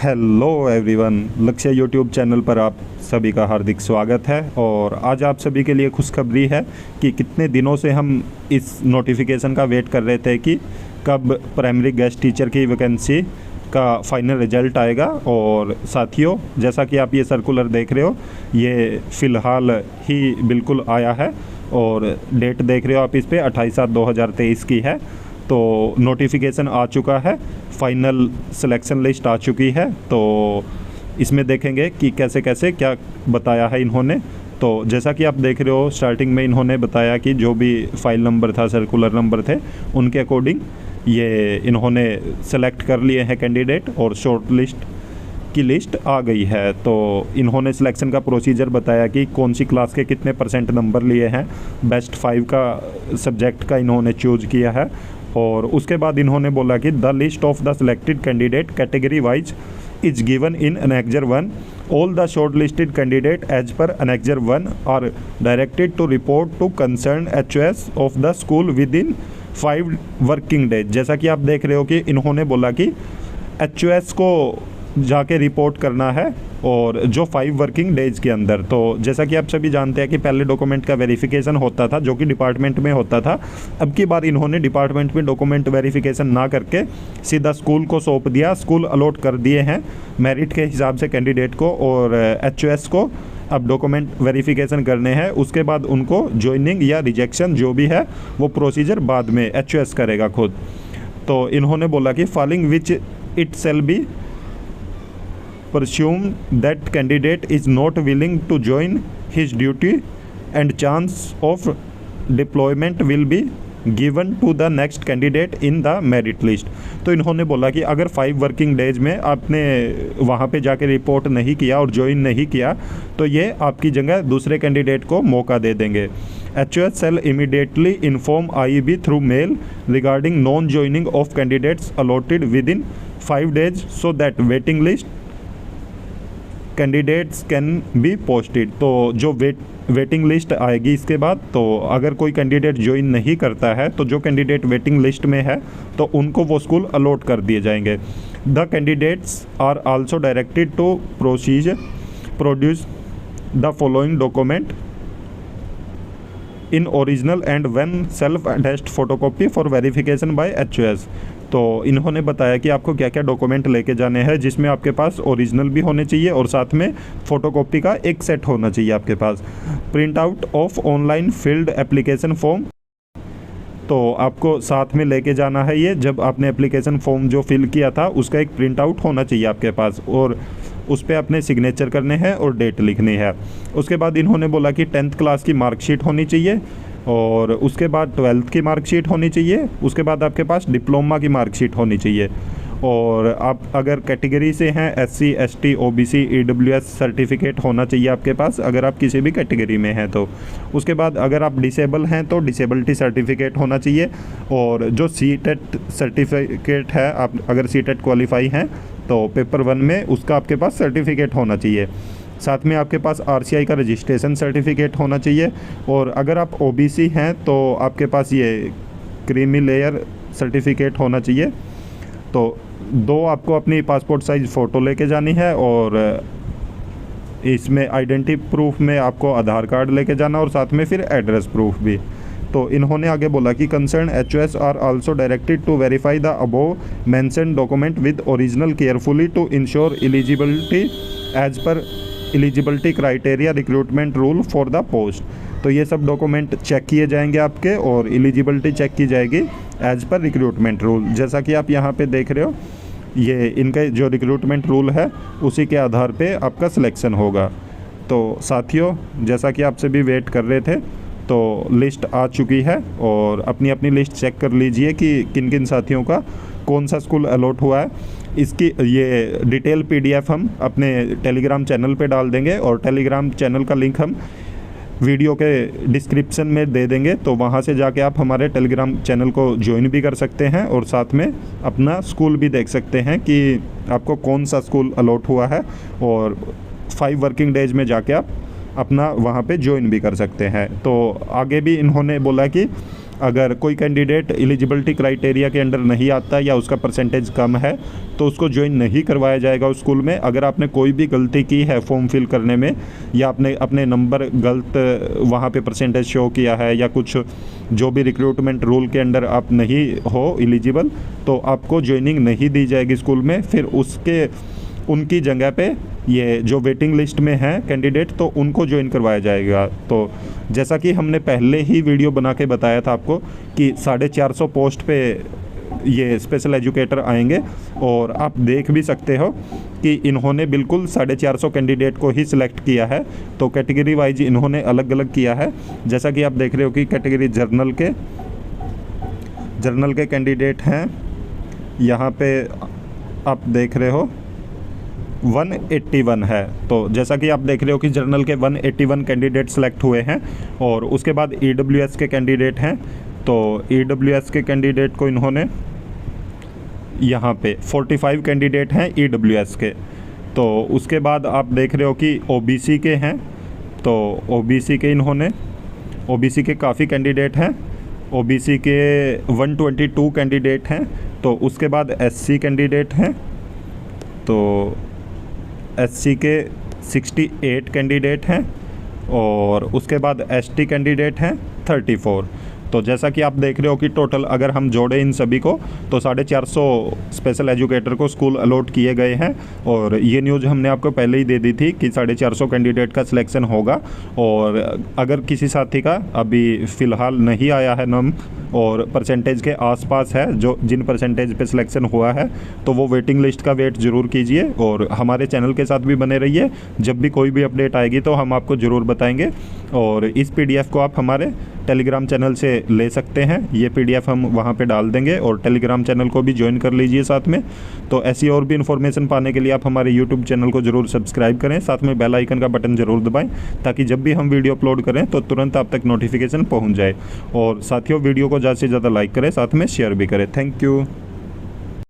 Hello everyone, लक्ष्य YouTube channel पर आप सभी का हार्दिक स्वागत है। और आज आप सभी के लिए खुशखबरी है कि कितने दिनों से हम इस नोटिफिकेशन का वेट कर रहे थे कि कब प्राइमरी गेस्ट टीचर की वैकेंसी का फाइनल रिजल्ट आएगा। और साथियों, जैसा कि आप ये सर्कुलर देख रहे हो, ये फ़िलहाल ही बिल्कुल आया है और डेट देख रहे हो आप, इस पर 28/7/2023 की है। तो नोटिफिकेशन आ चुका है, फाइनल सिलेक्शन लिस्ट आ चुकी है। तो इसमें देखेंगे कि कैसे कैसे क्या बताया है इन्होंने। तो जैसा कि आप देख रहे हो, स्टार्टिंग में इन्होंने बताया कि जो भी फाइल नंबर था, सर्कुलर नंबर थे, उनके अकॉर्डिंग ये इन्होंने सेलेक्ट कर लिए हैं कैंडिडेट और शॉर्ट लिस्ट की लिस्ट आ गई है। तो इन्होंने सिलेक्शन का प्रोसीजर बताया कि कौन सी क्लास के कितने % नंबर लिए हैं, बेस्ट 5 का सब्जेक्ट का इन्होंने चूज़ किया है। और उसके बाद इन्होंने बोला कि the list of the selected candidate category wise is given in annexure 1। All the shortlisted candidate as per annexure 1 are directed to report to concern HOS of the school within 5 working days. जैसा कि आप देख रहे हो कि इन्होंने बोला कि HOS को जाके रिपोर्ट करना है और जो 5 वर्किंग डेज के अंदर। तो जैसा कि आप सभी जानते हैं कि पहले डॉक्यूमेंट का वेरिफिकेशन होता था जो कि डिपार्टमेंट में होता था। अब की बार इन्होंने डिपार्टमेंट में डॉक्यूमेंट वेरिफिकेशन ना करके सीधा स्कूल को सौंप दिया। स्कूल अलॉट कर दिए हैं मेरिट के हिसाब से कैंडिडेट को, और HOS को अब डॉक्यूमेंट वेरिफिकेशन करने हैं। उसके बाद उनको ज्वाइनिंग या रिजेक्शन जो भी है वो प्रोसीजर बाद में HOS करेगा खुद। तो इन्होंने बोला कि following which it shall be presume that candidate is not willing to join his duty and chance of deployment will be given to the next candidate in the merit list। तो इन्होंने बोला कि अगर 5 वर्किंग डेज में आपने वहाँ पे जाके रिपोर्ट नहीं किया और ज्वाइन नहीं किया तो ये आपकी जगह दूसरे कैंडिडेट को मौका दे देंगे। HOS shall immediately inform IEB through mail regarding non-joining of candidates allotted within 5 days so that waiting list candidates can be posted. तो जो वेटिंग लिस्ट आएगी इसके बाद, तो अगर कोई कैंडिडेट ज्वाइन नहीं करता है तो जो कैंडिडेट वेटिंग लिस्ट में है तो उनको वो स्कूल अलॉट कर दिए जाएंगे। The candidates are also directed to produce the following document in original and one self attest photocopy for verification by HOS। तो इन्होंने बताया कि आपको क्या क्या डॉक्यूमेंट लेके जाने हैं, जिसमें आपके पास ओरिजिनल भी होने चाहिए और साथ में फ़ोटोकॉपी का एक सेट होना चाहिए आपके पास। Print out of online field application form, तो आपको साथ में लेके जाना है ये। जब आपने एप्लीकेशन फॉर्म जो फिल किया था उसका एक प्रिंट आउट होना चाहिए आपके पास, और उस पर अपने सिग्नेचर करने हैं और डेट लिखनी है। उसके बाद इन्होंने बोला कि 10th क्लास की मार्कशीट होनी चाहिए, और उसके बाद 12th की मार्कशीट होनी चाहिए। उसके बाद आपके पास डिप्लोमा की मार्कशीट होनी चाहिए। और आप अगर कैटेगरी से हैं SC ST OBC EWS certificate होना चाहिए आपके पास, अगर आप किसी भी कैटेगरी में हैं तो। उसके बाद अगर आप डिसेबल हैं तो डिसेबिलिटी सर्टिफिकेट होना चाहिए। और जो CTET सर्टिफिकेट है, आप अगर CTET क्वालिफाई हैं तो पेपर 1 में उसका आपके पास सर्टिफिकेट होना चाहिए। साथ में आपके पास RCI का रजिस्ट्रेशन सर्टिफिकेट होना चाहिए। और अगर आप OBC हैं तो आपके पास ये क्रीमी लेयर सर्टिफिकेट होना चाहिए। तो 2 आपको अपनी पासपोर्ट साइज़ फ़ोटो लेके जानी है, और इसमें आइडेंटिटी प्रूफ में आपको आधार कार्ड लेके जाना, और साथ में फिर एड्रेस प्रूफ भी। तो इन्होंने आगे बोला कि concern HOS are also directed to verify the above mention document with original carefully to ensure eligibility as per eligibility criteria recruitment rule for the post. तो ये सब डॉक्यूमेंट चेक किए जाएंगे आपके, और एलिजिबिलिटी चेक की जाएगी एज पर रिक्रूटमेंट रूल। जैसा कि आप यहाँ पे देख रहे हो, ये इनका जो रिक्रूटमेंट रूल है उसी के आधार पे आपका सिलेक्शन होगा। तो साथियों, जैसा कि आपसे भी वेट कर रहे थे, तो लिस्ट आ चुकी है, और अपनी अपनी लिस्ट चेक कर लीजिए कि किन किन साथियों का कौन सा स्कूल अलॉट हुआ है। इसकी ये डिटेल PDF हम अपने टेलीग्राम चैनल पे डाल देंगे, और टेलीग्राम चैनल का लिंक हम वीडियो के डिस्क्रिप्शन में दे देंगे। तो वहाँ से जाके आप हमारे टेलीग्राम चैनल को ज्वाइन भी कर सकते हैं, और साथ में अपना स्कूल भी देख सकते हैं कि आपको कौन सा स्कूल अलॉट हुआ है, और 5 वर्किंग डेज में जाके आप अपना वहाँ पे ज्वाइन भी कर सकते हैं। तो आगे भी इन्होंने बोला कि अगर कोई कैंडिडेट एलिजिबिलिटी क्राइटेरिया के अंडर नहीं आता या उसका परसेंटेज कम है तो उसको ज्वाइन नहीं करवाया जाएगा उस स्कूल में। अगर आपने कोई भी गलती की है फॉर्म फिल करने में या आपने अपने नंबर गलत वहाँ पे परसेंटेज शो किया है या कुछ जो भी रिक्रूटमेंट रूल के अंडर आप नहीं हो एलिजिबल, तो आपको ज्वाइनिंग नहीं दी जाएगी स्कूल में। फिर उनकी जगह पे ये जो वेटिंग लिस्ट में हैं कैंडिडेट तो उनको ज्वाइन करवाया जाएगा। तो जैसा कि हमने पहले ही वीडियो बना के बताया था आपको कि 450 पोस्ट पे ये स्पेशल एजुकेटर आएंगे, और आप देख भी सकते हो कि इन्होंने बिल्कुल 450 कैंडिडेट को ही सिलेक्ट किया है। तो कैटेगरी वाइज इन्होंने अलग अलग किया है। जैसा कि आप देख रहे हो कि कैटेगरी जर्नल के कैंडिडेट हैं, यहाँ पे आप देख रहे हो 181 है। तो जैसा कि आप देख रहे हो कि जर्नल के 181 कैंडिडेट सेलेक्ट हुए हैं। और उसके बाद EWS के कैंडिडेट हैं, तो EWS के कैंडिडेट को इन्होंने यहाँ पे 45 कैंडिडेट हैं EWS के। तो उसके बाद आप देख रहे हो कि OBC के हैं, तो OBC के काफ़ी कैंडिडेट हैं। OBC के 122 कैंडिडेट हैं। तो उसके बाद SC कैंडिडेट हैं, तो SC के 68 कैंडिडेट हैं। और उसके बाद ST कैंडिडेट हैं 34। तो जैसा कि आप देख रहे हो कि टोटल अगर हम जोड़े इन सभी को तो 450 स्पेशल एजुकेटर को स्कूल अलॉट किए गए हैं। और ये न्यूज़ हमने आपको पहले ही दे दी थी कि 450 कैंडिडेट का सिलेक्शन होगा। और अगर किसी साथी का अभी फ़िलहाल नहीं आया है नाम और परसेंटेज के आसपास है, जो जिन परसेंटेज पे सिलेक्शन हुआ है, तो वो वेटिंग लिस्ट का वेट ज़रूर कीजिए और हमारे चैनल के साथ भी बने रहिए। जब भी कोई भी अपडेट आएगी तो हम आपको ज़रूर बताएंगे। और इस PDF को आप हमारे टेलीग्राम चैनल से ले सकते हैं। ये PDF हम वहाँ पे डाल देंगे और टेलीग्राम चैनल को भी ज्वाइन कर लीजिए साथ में। तो ऐसी और भी इन्फॉर्मेशन पाने के लिए आप हमारे YouTube चैनल को ज़रूर सब्सक्राइब करें, साथ में बेल आइकन का बटन ज़रूर दबाएं ताकि जब भी हम वीडियो अपलोड करें तो तुरंत आप तक नोटिफिकेशन पहुँच जाए। और साथियों, वीडियो को ज़्यादा से ज़्यादा लाइक करें, साथ में शेयर भी करें। Thank you.